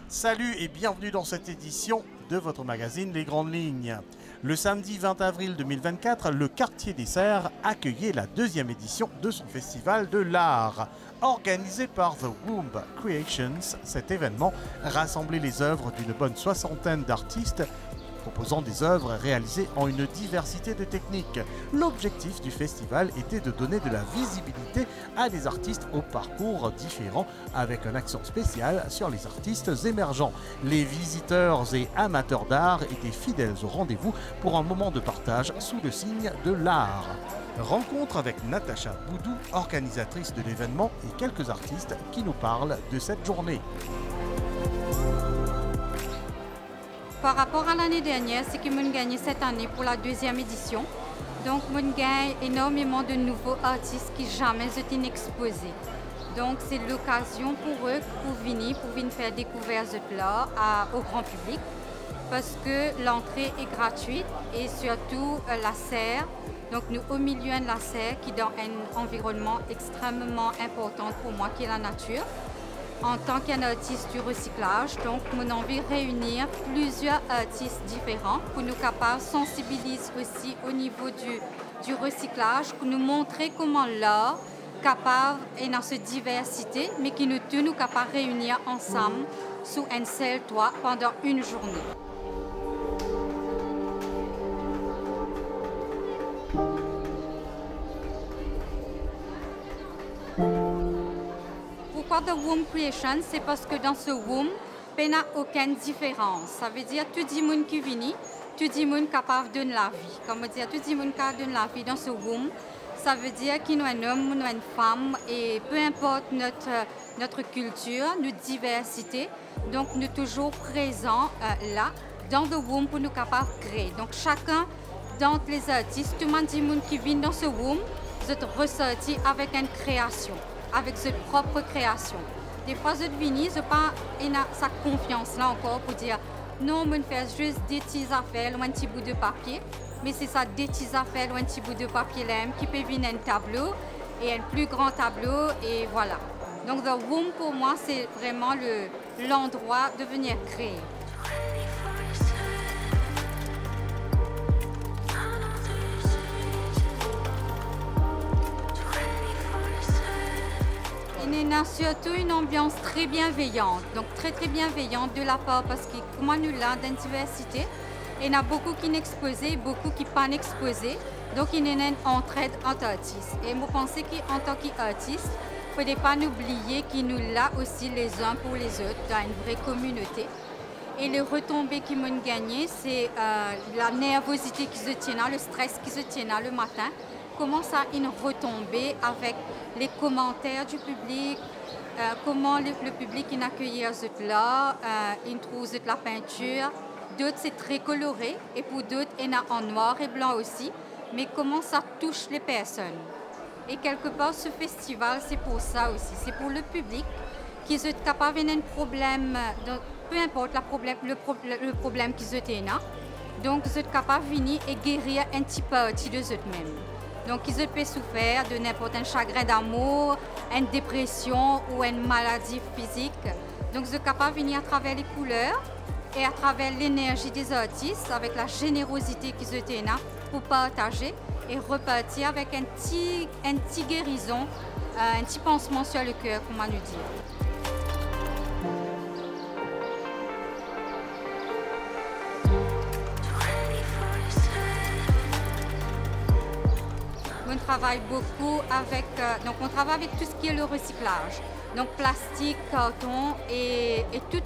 Salut et bienvenue dans cette édition de votre magazine Les Grandes Lignes. Le samedi 20 avril 2024, le Quartier des Serres accueillait la deuxième édition de son festival de l'art. Organisé par The Womb Creations, cet événement rassemblait les œuvres d'une bonne soixantaine d'artistes proposant des œuvres réalisées en une diversité de techniques. L'objectif du festival était de donner de la visibilité à des artistes au parcours différents, avec un accent spécial sur les artistes émergents. Les visiteurs et amateurs d'art étaient fidèles au rendez-vous pour un moment de partage sous le signe de l'art. Rencontre avec Natacha Boudou, organisatrice de l'événement, et quelques artistes qui nous parlent de cette journée. Par rapport à l'année dernière, c'est qu'ils m'ont gagné cette année pour la deuxième édition. Donc, m'ont gagné énormément de nouveaux artistes qui jamais été exposés. Donc, c'est l'occasion pour eux pour venir faire découvrir ce l'art au grand public parce que l'entrée est gratuite et surtout la serre. Donc, nous au milieu de la serre qui est dans un environnement extrêmement important pour moi qui est la nature. En tant qu'artiste du recyclage, donc mon envie de réunir plusieurs artistes différents pour nous capables sensibiliser aussi au niveau du recyclage, pour nous montrer comment l'art capable est dans cette diversité, mais qui nous tous nous capables de réunir ensemble sous un seul toit pendant une journée. Pourquoi The Womb Creation? C'est parce que dans ce womb, il n'y a aucune différence. Ça veut dire que tout le monde qui vient, tout le monde est capable de donner la vie. Comme on dit, tout le monde est capable de donner la vie dans ce womb. Ça veut dire qu'il y a un homme, il y a une femme, et peu importe notre culture, notre diversité, donc nous sommes toujours présents là, dans The Womb pour nous capables de créer. Donc chacun d'entre les artistes, tout le monde qui vient dans ce womb, vous êtes ressorti avec une création, avec sa propre création. Des fois, je viens, je n'ai pas sa confiance là encore pour dire non, je fais juste des petites affaires ou un petit bout de papier. Mais c'est ça, des petites affaires ou un petit bout de papier là qui peut venir un tableau et un plus grand tableau et voilà. Donc, The Womb pour moi, c'est vraiment l'endroit de venir créer. Il y a surtout une ambiance très bienveillante, donc très bienveillante de la part parce que comme nous là dans diversité, il y en a beaucoup qui sont exposés, beaucoup qui ne sont pas exposés, donc il y a une entraide entre artistes. Et je pense qu'en tant qu'artiste, il ne faut pas oublier qu'il nous là aussi les uns pour les autres dans une vraie communauté. Et les retombées qui m'ont gagné, c'est la nervosité qui se tient là, le stress qui se tient là le matin. Comment ça une retombée avec les commentaires du public, comment le public il accueille là, il trouve la peinture. D'autres c'est très coloré et pour d'autres il y en a en noir et blanc aussi. Mais comment ça touche les personnes. Et quelque part ce festival c'est pour ça aussi, c'est pour le public qui est capable d'un problème, peu importe le problème qu'ils ont là. Donc ils sont capables de venir et guérir un petit partie de eux-mêmes. Donc, ils peuvent souffrir de n'importe quel chagrin d'amour, une dépression ou une maladie physique. Donc, ils sont capables de venir à travers les couleurs et à travers l'énergie des artistes, avec la générosité qu'ils ont là pour partager et repartir avec un petit guérison, un petit pansement sur le cœur, comment nous dire. On travaille beaucoup avec, on travaille avec tout ce qui est le recyclage. Donc plastique, carton et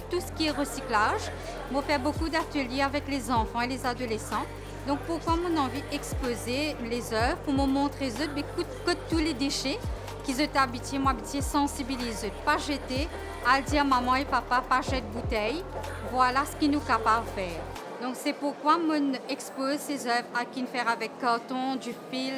tout ce qui est recyclage. On fait beaucoup d'ateliers avec les enfants et les adolescents. Donc pourquoi mon envie d'exposer les œuvres, pour me montrer que tous les déchets qu'ils ont habitués, moi habitué sensibiliser, pas jeter, à dire maman et papa, pas jeter de bouteilles. Voilà ce qu'ils nous capables de faire. Donc c'est pourquoi on expose ces œuvres à qui faire avec carton, du fil,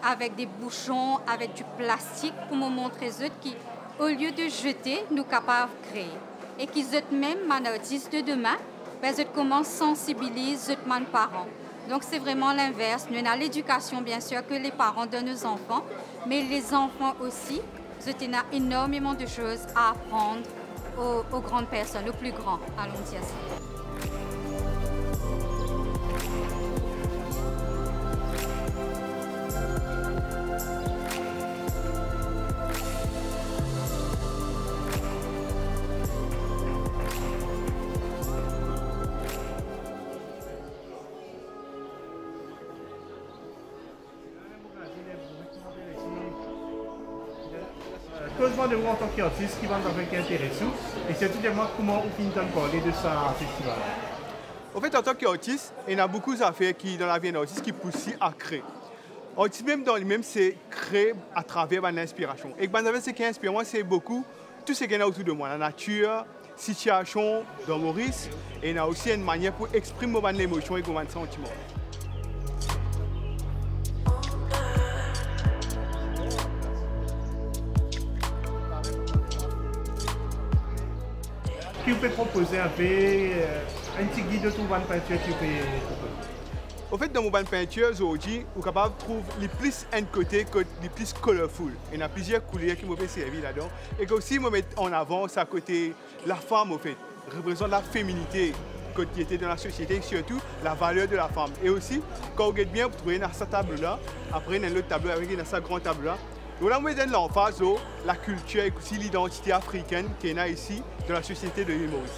avec des bouchons, avec du plastique pour me montrer eux qui, au lieu de jeter, nous capables de créer. Et qu'ils sont même un artiste de demain, ils commencent à sensibiliser les parents. Donc c'est vraiment l'inverse. Nous avons l'éducation bien sûr que les parents donnent aux enfants, mais les enfants aussi, ils ont énormément de choses à apprendre aux grandes personnes, aux plus grands, allons dire ça. Heureusement de vous en tant qu'artiste qui va avec intéressant et surtout de moi comment vous finissez de parler de ça festival. En fait, en tant qu'artiste, il y a beaucoup d'affaires qui, dans la vie d'un artiste qui poussent à créer. L'artiste même dans lui-même, c'est créer à travers l'inspiration. Et ce qui inspire moi, c'est beaucoup tout ce qu'il y a autour de moi, la nature, situation, dans Maurice, et il y a aussi une manière pour exprimer l'émotion et les sentiments. Qui vous peut proposer un peu un petit guide de tout bande peinture qui vous peut proposer? En fait, dans mon bande peinture, aujourd'hui, vous êtes capable de trouver les plus un côté, les plus colorful. Il y a plusieurs couleurs qui m'ont servi là-dedans. Et aussi, je mets en avant ça côté la femme, en fait, représente la féminité qui était dans la société, et surtout la valeur de la femme. Et aussi, quand vous regardez bien, vous trouvez dans cette table-là, après, dans l'autre tableau, avec dans ce grand tableau-là, donc là, on donne l'emphase la culture et aussi l'identité africaine qui est là ici dans la société de l'île Maurice.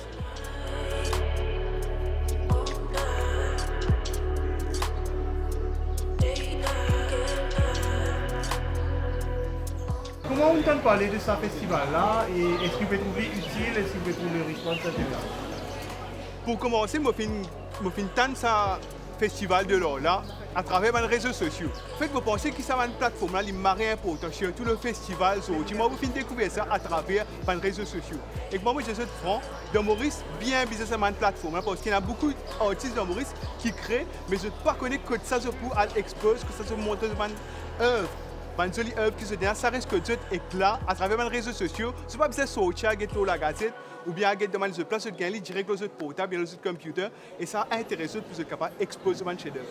Comment on entend parler de ce festival-là et est-ce que vous pouvez trouver utile, est-ce que vous pouvez trouver response, etc. Pour commencer, je fais ce festival de l'or là à travers les réseaux sociaux. En fait, vous pensez que ça va une plateforme là, il est important, surtout le festival. Moi, vous finissez découvrir ça à travers les réseaux sociaux. Et moi, je suis franc, dans Maurice, bien bizarre cette plateforme là, parce qu'il y a beaucoup d'artistes dans Maurice qui créent, mais je ne pas connaître que ça se pour exposer, que ça se montre dans une œuvre. Une jolie œuvre qui se dénonce, ça risque d'être éclat à travers les réseaux sociaux. Ce n'est pas besoin de sortir à la gazette ou bien à dans les place de gagner direct dans le portable, bien dans le computer. Et ça intéresse pour être capable d'exposer un chef-d'œuvre.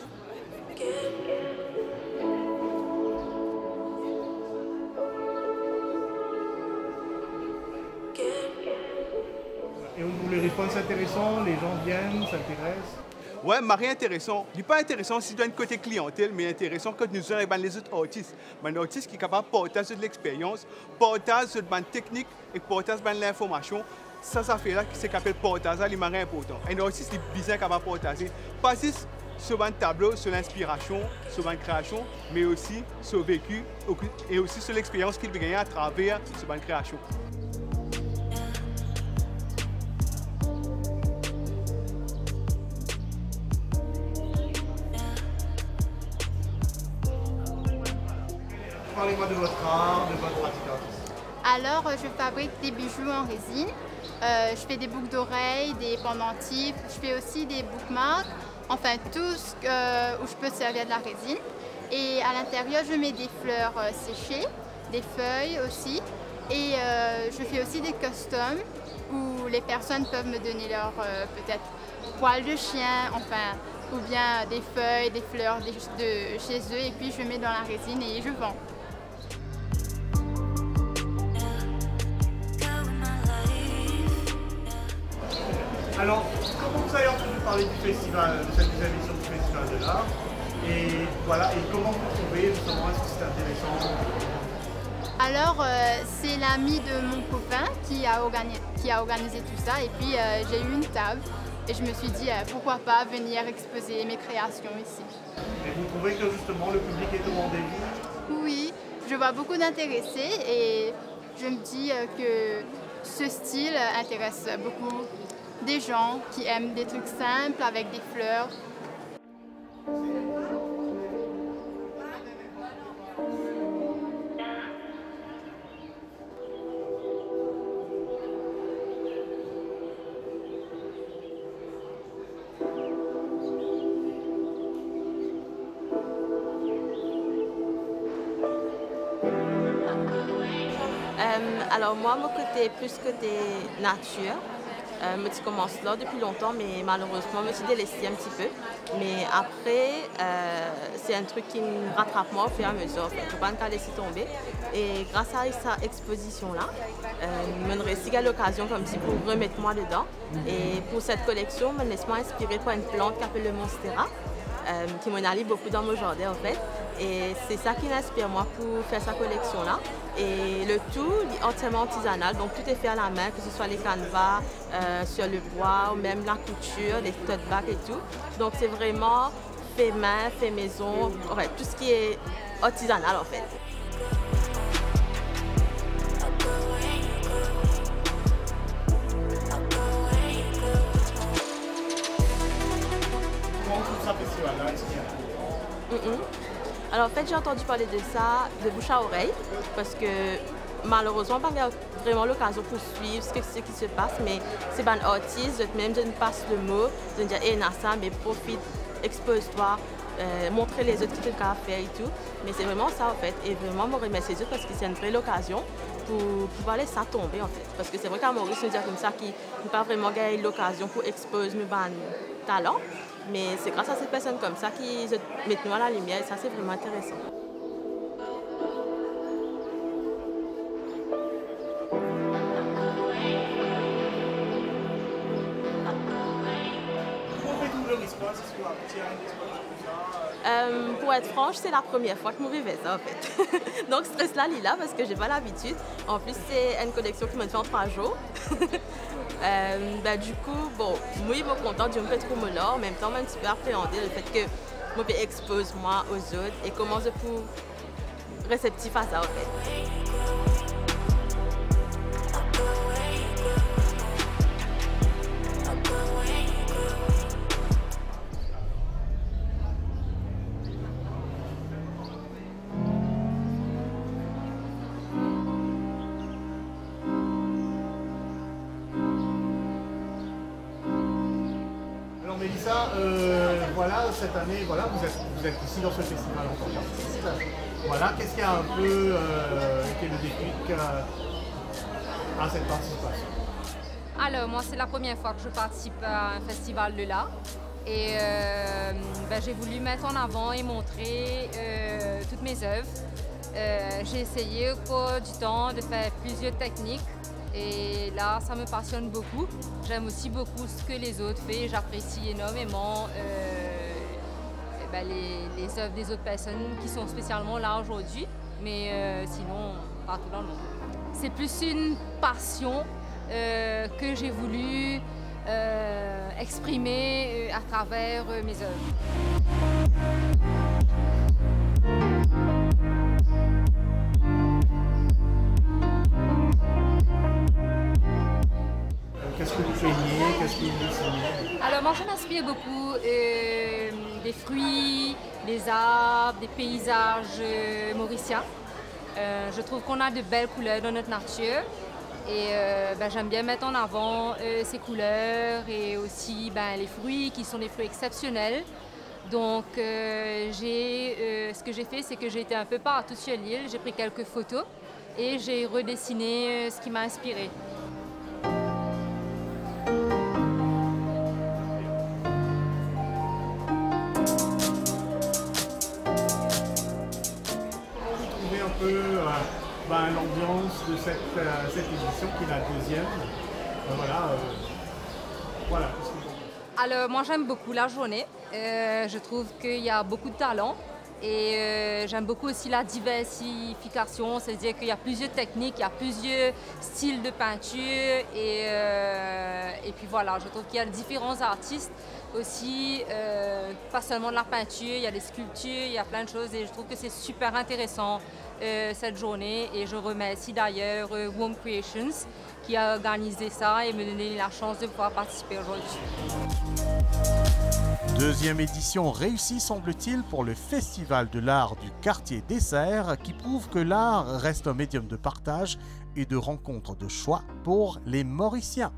Et on trouve les réponses intéressantes, les gens viennent, s'intéressent. Ouais, mais intéressant. Il n'est pas intéressant si tu as un côté clientèle, mais intéressant quand nous sommes avec les autres artistes. Un artiste qui est capable de partager de l'expérience, partager de la technique et partager de l'information. Ça fait là c'est qu'appelle partage, c'est important. Un artiste est bien capable de partager. Pas juste sur un tableau, sur l'inspiration, sur une création, mais aussi sur le vécu et aussi sur l'expérience qu'il peut gagner à travers cette création. Parlez-moi de votre art, de votre pratique artistique. Alors, je fabrique des bijoux en résine. Je fais des boucles d'oreilles, des pendentifs. Je fais aussi des bookmarks. Enfin, tout ce où je peux servir de la résine. Et à l'intérieur, je mets des fleurs séchées, des feuilles aussi. Et je fais aussi des customs où les personnes peuvent me donner leur peut-être poils de chien, enfin, ou bien des feuilles, des fleurs de chez eux. Et puis, je mets dans la résine et je vends. Alors, comment vous avez entendu parler du festival, de cette deuxième édition du Festival de l'Art? Et voilà, et comment vous trouvez justement, est-ce que c'est intéressant? Alors, c'est l'ami de mon copain qui a organisé tout ça. Et puis, j'ai eu une table et je me suis dit, pourquoi pas venir exposer mes créations ici. Et vous trouvez que justement le public est au rendez-vous? Oui, je vois beaucoup d'intéressés et je me dis que ce style intéresse beaucoup des gens qui aiment des trucs simples avec des fleurs. Alors moi, mon côté plus côté nature. Je commence là depuis longtemps, mais malheureusement, je me suis délaissée un petit peu. Mais après, c'est un truc qui me rattrape moi au fur et à mesure. En fait. Je ne peux pas me laisser tomber. Et grâce à cette exposition-là, Je réussis à l'occasion comme si pour remettre moi dedans. Et pour cette collection, je me laisse inspirée par une plante qui s'appelle le Monstera, qui m'en allie beaucoup dans mon jardin en fait. Et c'est ça qui m'inspire moi pour faire sa collection là. Et le tout est entièrement artisanal, donc tout est fait à la main, que ce soit les canevas, sur le bois, ou même la couture, les tote bags et tout. Donc c'est vraiment fait main, fait maison, en fait, tout ce qui est artisanal en fait. Alors en fait j'ai entendu parler de ça de bouche à oreille parce que malheureusement pas vraiment l'occasion pour suivre ce qui se passe, mais c'est un artiste, même je ne passe le mot, je dire hey Nassa, mais profite, expose-toi, montrer les autres qui te faire et tout. Mais c'est vraiment ça en fait, et vraiment me remercier les autres parce que c'est une vraie occasion pour pouvoir laisser ça tomber en fait. Parce que c'est vrai qu'à Maurice, on dit comme ça qu'il n'a pas vraiment gagné l'occasion pour exposer nos talents. Mais c'est grâce à ces personnes comme ça qui mettent nous à la lumière et ça c'est vraiment intéressant. Pour être franche, c'est la première fois que je vivais ça en fait. Donc stress là, là parce que j'ai pas l'habitude. En plus c'est une collection qui m'a fait en 3 jours. Du coup, bon, moi je suis contente, je me fais trop là. En même temps, je suis un petit peu appréhendée le fait que je expose moi aux autres et comment je peux réceptif à ça en fait. Mélissa, voilà, cette année, voilà, vous êtes ici dans ce festival en tant qu'artiste. Voilà, qu'est-ce qui a un peu été le déclic à cette participation? Alors, moi, c'est la première fois que je participe à un festival de l'art. Et j'ai voulu mettre en avant et montrer toutes mes œuvres. J'ai essayé au cours du temps de faire plusieurs techniques. Et là, ça me passionne beaucoup. J'aime aussi beaucoup ce que les autres font. J'apprécie énormément les œuvres des autres personnes qui sont spécialement là aujourd'hui, mais sinon partout dans le monde. C'est plus une passion que j'ai voulu exprimer à travers mes œuvres. Qu'est-ce que vous peignez? Qu'est-ce que vous dessinez? Alors moi je m'inspire beaucoup des fruits, des arbres, des paysages mauriciens. Je trouve qu'on a de belles couleurs dans notre nature et j'aime bien mettre en avant ces couleurs et aussi les fruits qui sont des fruits exceptionnels. Donc ce que j'ai fait, c'est que j'ai été un peu partout sur l'île, j'ai pris quelques photos et j'ai redessiné ce qui m'a inspiré. L'ambiance de cette édition qui est la deuxième. Voilà. Alors moi j'aime beaucoup la journée. Je trouve qu'il y a beaucoup de talent et j'aime beaucoup aussi la diversification, c'est-à-dire qu'il y a plusieurs techniques, il y a plusieurs styles de peinture et puis voilà, je trouve qu'il y a différents artistes aussi, pas seulement de la peinture, il y a des sculptures, il y a plein de choses et je trouve que c'est super intéressant cette journée et je remercie d'ailleurs Womb Creations qui a organisé ça et me donné la chance de pouvoir participer aujourd'hui. Deuxième édition réussie semble-t-il pour le Festival de l'art du quartier des Serres qui prouve que l'art reste un médium de partage et de rencontre de choix pour les Mauriciens.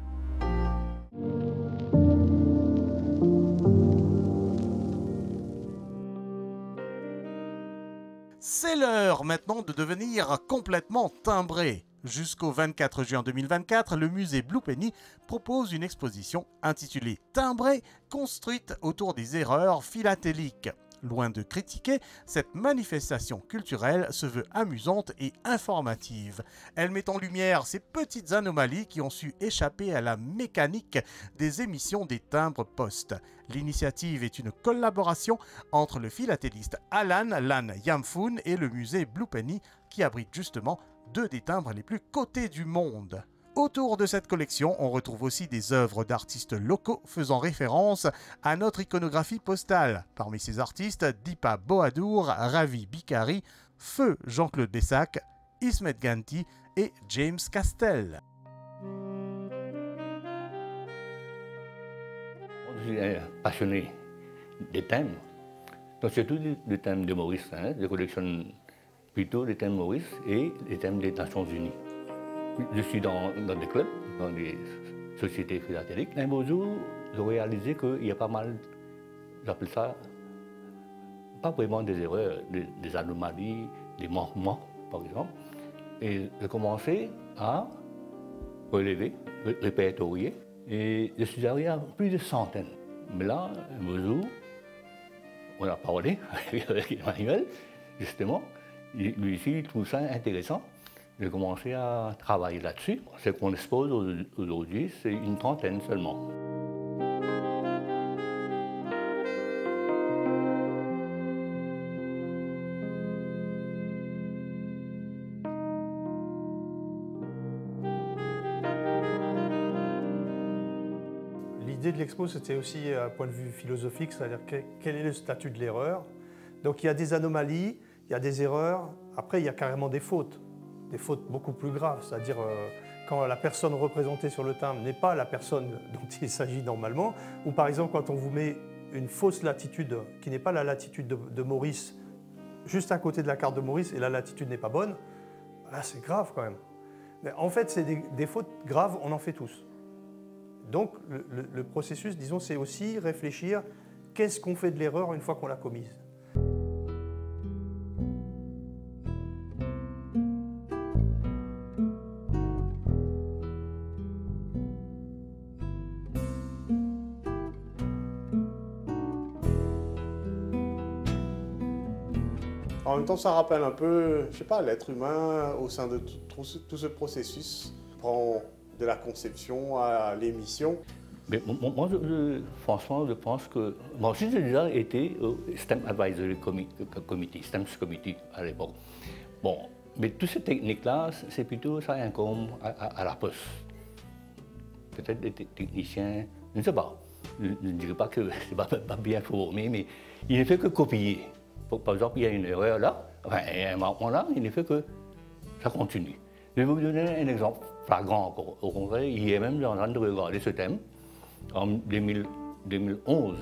C'est l'heure maintenant de devenir complètement timbré. Jusqu'au 24 juin 2024, le musée Blue Penny propose une exposition intitulée « Timbré », construite autour des erreurs philatéliques. Loin de critiquer, cette manifestation culturelle se veut amusante et informative. Elle met en lumière ces petites anomalies qui ont su échapper à la mécanique des émissions des timbres poste. L'initiative est une collaboration entre le philatéliste Alan Lan Yamfoon et le musée Blue Penny qui abrite justement deux des timbres les plus cotés du monde. Autour de cette collection, on retrouve aussi des œuvres d'artistes locaux faisant référence à notre iconographie postale. Parmi ces artistes, Dipa Bohadour, Ravi Bikari, Feu Jean-Claude Bessac, Ismet Ganti et James Castell. Je suis un passionné des thèmes, donc surtout des thèmes de Maurice. Je collectionne plutôt les thèmes Maurice et les thèmes des Nations Unies. Je suis dans des clubs, dans des sociétés philatéliques. Un beau jour, j'ai réalisé qu'il y a pas mal, j'appelle ça, pas vraiment des erreurs, des anomalies, des manquements, par exemple. Et j'ai commencé à relever, répertorier. Et je suis arrivé à plus de centaines. Mais là, un beau jour, on a parlé avec Emmanuel, justement. Lui aussi, il trouve ça intéressant. J'ai commencé à travailler là-dessus. Ce qu'on expose aujourd'hui, c'est une trentaine seulement. L'idée de l'expo, c'était aussi un point de vue philosophique, c'est-à-dire quel est le statut de l'erreur. Donc il y a des anomalies, il y a des erreurs, après il y a carrément des fautes beaucoup plus graves, c'est-à-dire quand la personne représentée sur le timbre n'est pas la personne dont il s'agit normalement, ou par exemple quand on vous met une fausse latitude qui n'est pas la latitude de Maurice, juste à côté de la carte de Maurice et la latitude n'est pas bonne, là c'est grave quand même. Mais en fait, c'est des fautes graves, on en fait tous. Donc le processus, disons, c'est aussi réfléchir qu'est-ce qu'on fait de l'erreur une fois qu'on l'a commise. En même temps, ça rappelle un peu, je sais pas, l'être humain au sein de tout ce processus. Prend de la conception à l'émission. Mais moi, franchement, je pense que... Moi aussi, j'ai déjà été au STEM Advisory Committee, STEM Committee à l'époque. Bon, mais toutes ces techniques-là, c'est plutôt, ça incombe à la poste. Peut-être des techniciens, je ne sais pas. Je ne dirais pas que c'est pas bien formé, mais il ne fait que copier. Par exemple, il y a une erreur là, enfin, il y a un manquement là, il ne fait que ça continue. Je vais vous donner un exemple flagrant encore. Au contraire, hier même, j'ai en train de regarder ce thème. En 2011,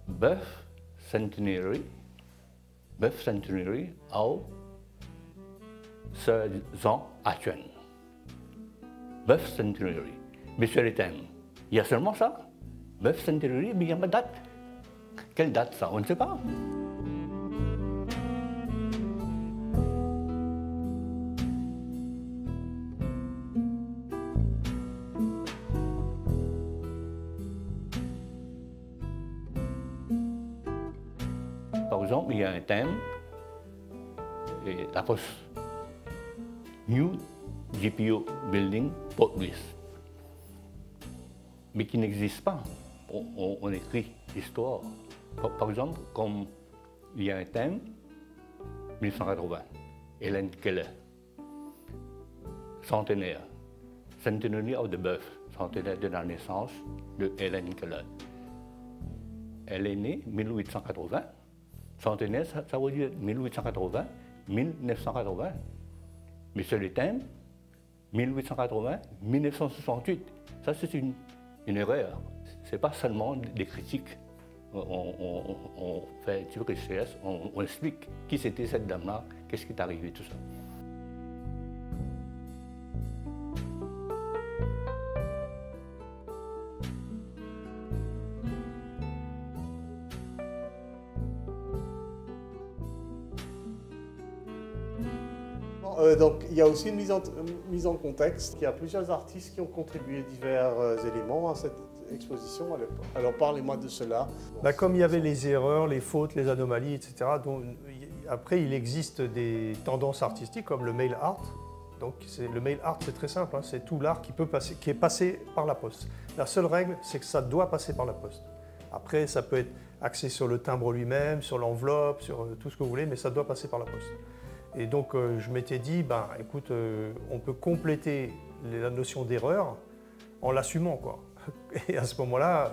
Birth Centenary of Sir Jean Atuen. Birth Centenary. Mais sur les thèmes, il y a seulement ça. Birth Centenary, mais il n'y a pas de date. Quelle date ça? On ne sait pas. Par exemple, il y a un thème, et la poste, New GPO Building Port Louis, mais qui n'existe pas. On écrit l'histoire. Par exemple, comme il y a un thème, 1980, Helen Keller, centenaire, Centenary of the Birth, centenaire de la naissance de Helen Keller. Elle est née 1880, centenaire, ça veut dire 1880, 1980. Mais sur le thème, 1880, 1968, ça c'est une erreur. Ce n'est pas seulement des critiques. On fait une recherche, on explique qui c'était cette dame-là, qu'est-ce qui est arrivé, tout ça. Donc il y a aussi une mise en contexte. Il y a plusieurs artistes qui ont contribué divers éléments à cette exposition à l'époque. Alors parlez-moi de cela. Bah, comme il y avait les erreurs, les fautes, les anomalies, etc. Donc, après, il existe des tendances artistiques comme le mail art. Donc le mail art, c'est très simple, hein, c'est tout l'art qui est passé par la poste. La seule règle, c'est que ça doit passer par la poste. Après, ça peut être axé sur le timbre lui-même, sur l'enveloppe, sur tout ce que vous voulez, mais ça doit passer par la poste. Et donc, je m'étais dit, ben, écoute, on peut compléter la notion d'erreur en l'assumant, quoi. Et à ce moment-là,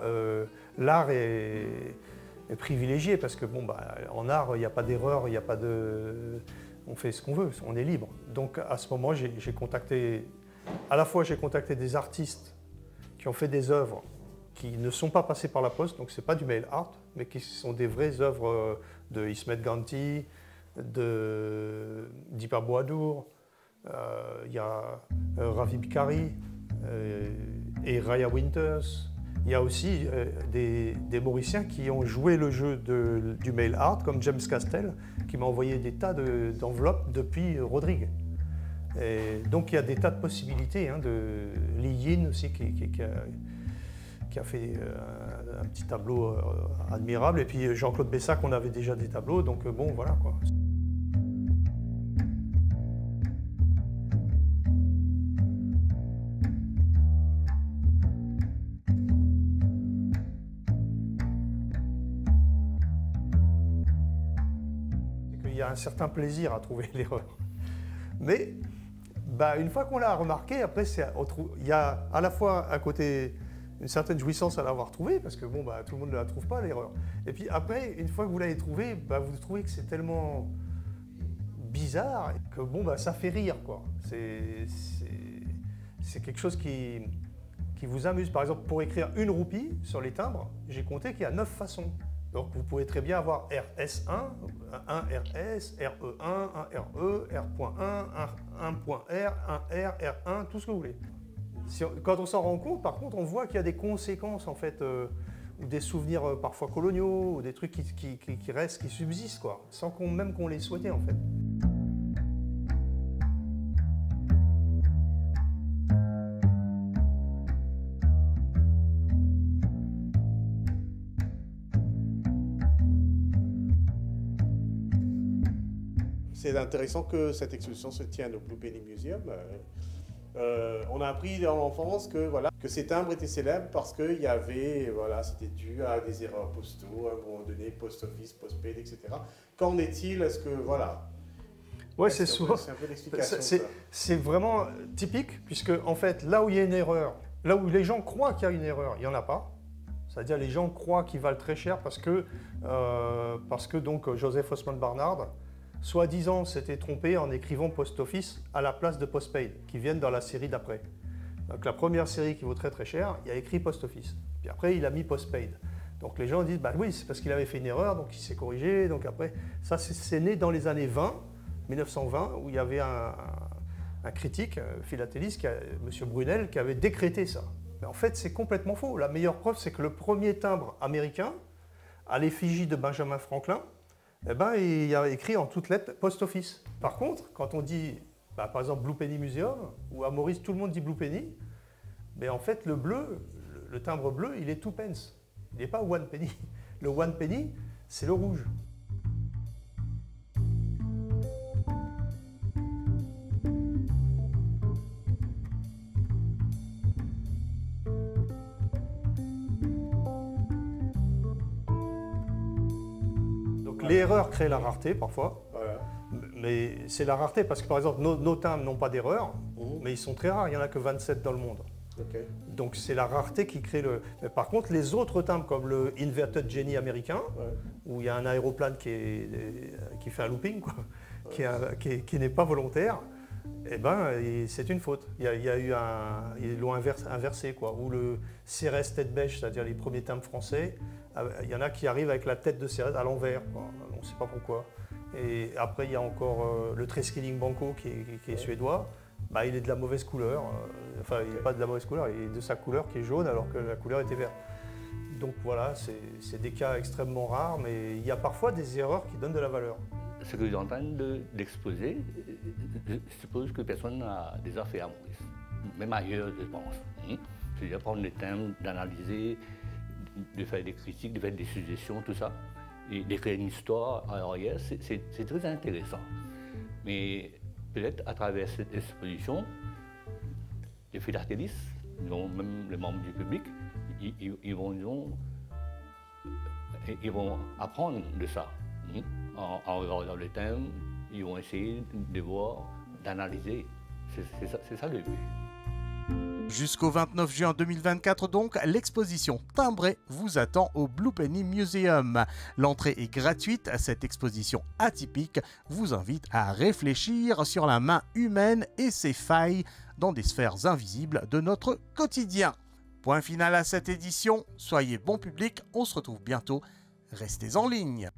l'art est privilégié parce que, bon, bah, en art, il n'y a pas d'erreur, il n'y a pas de... On fait ce qu'on veut, on est libre. Donc à ce moment, j'ai contacté des artistes qui ont fait des œuvres qui ne sont pas passées par la poste, donc ce n'est pas du mail art, mais qui sont des vraies œuvres de Ismet Ganti, de Deepa Boadour, il y a Ravi Bikari et Raya Winters. Il y a aussi des Mauriciens qui ont joué le jeu du mail art, comme James Castell, qui m'a envoyé des tas d'enveloppes depuis Rodrigue. Et donc il y a des tas de possibilités, hein, de Li Yin aussi, qui a fait un petit tableau admirable, et puis Jean-Claude Bessac, on avait déjà des tableaux, donc bon, voilà quoi. Il y a un certain plaisir à trouver l'erreur. Mais bah, une fois qu'on l'a remarqué, après, il y a à la fois un côté, une certaine jouissance à l'avoir trouvé, parce que bon, bah, tout le monde ne la trouve pas, l'erreur. Et puis après, une fois que vous l'avez trouvée, bah, vous trouvez que c'est tellement bizarre que bon, bah, ça fait rire, quoi. C'est quelque chose qui vous amuse. Par exemple, pour écrire une roupie sur les timbres, j'ai compté qu'il y a 9 façons. Donc vous pouvez très bien avoir RS1, 1RS, RE1, 1RE, R.1, 1.R, 1R, R1, tout ce que vous voulez. Quand on s'en rend compte, par contre, on voit qu'il y a des conséquences, en fait, ou des souvenirs parfois coloniaux, ou des trucs qui restent, qui subsistent, quoi, sans même qu'on les souhaitait, en fait. C'est intéressant que cette exposition se tienne au Blue Penny Museum. On a appris dans l'enfance que, voilà, que ces timbres étaient célèbres parce qu'il y avait, voilà, c'était dû à des erreurs postaux, à un moment donné, post-office, post-paid, etc. Qu'en est-il? Est-ce que, voilà. Ouais, c'est souvent. C'est un peu l'explication. C'est vraiment typique, puisque, en fait, là où il y a une erreur, là où les gens croient qu'il y a une erreur, il n'y en a pas. C'est-à-dire, les gens croient qu'ils valent très cher parce que donc, Joseph Osman Barnard, soi-disant, s'était trompé en écrivant post-office à la place de post-paid, qui viennent dans la série d'après. Donc la première série qui vaut très très cher, il a écrit post-office. Puis après, il a mis post-paid. Donc les gens disent, bah oui, c'est parce qu'il avait fait une erreur, donc il s'est corrigé. Donc après, ça c'est né dans les années 1920, où il y avait un critique, philatéliste, M. Brunel, qui avait décrété ça. Mais en fait, c'est complètement faux. La meilleure preuve, c'est que le premier timbre américain, à l'effigie de Benjamin Franklin, eh ben, il a écrit en toutes lettres post-office. Par contre, quand on dit, bah, par exemple, Blue Penny Museum, ou à Maurice, tout le monde dit Blue Penny, mais en fait, le bleu, le timbre bleu, il est 2 pence. Il n'est pas 1 penny. Le 1 penny, c'est le rouge. L'erreur crée la rareté parfois, voilà. Mais c'est la rareté parce que par exemple nos timbres n'ont pas d'erreur, mais ils sont très rares, il n'y en a que 27 dans le monde. Okay. Donc c'est la rareté qui crée le... Mais par contre les autres timbres comme le Inverted Jenny américain, ouais, où il y a un aéroplane qui fait un looping, quoi, ouais, qui n'est pas volontaire, eh ben, c'est une faute. Ils l'ont inversé, quoi. Ou le Cérès tête bêche, c'est-à-dire les premiers timbres français, il y en a qui arrivent avec la tête de Cérès à l'envers, on ne sait pas pourquoi. Et après, il y a encore le Treskilling Banco qui est suédois. Bah, il est de la mauvaise couleur. Enfin, il n'est pas de la mauvaise couleur, il est de sa couleur qui est jaune alors que la couleur était verte. Donc voilà, c'est des cas extrêmement rares, mais il y a parfois des erreurs qui donnent de la valeur. Ce que j'entends d'exposer, je suppose que personne n'a déjà fait à Maurice, même ailleurs, je pense. C'est-à-dire prendre les thèmes, d'analyser, de faire des critiques, de faire des suggestions, tout ça, et d'écrire une histoire à l'arrière, c'est très intéressant. Mais peut-être à travers cette exposition, les philatélistes, même les membres du public, ils vont apprendre de ça. En regardant les thèmes, ils vont essayer de voir, d'analyser. C'est ça le but. Jusqu'au 29 juin 2024 donc, l'exposition Timbré vous attend au Blue Penny Museum. L'entrée est gratuite. Cette exposition atypique vous invite à réfléchir sur la main humaine et ses failles dans des sphères invisibles de notre quotidien. Point final à cette édition. Soyez bon public, on se retrouve bientôt. Restez en ligne.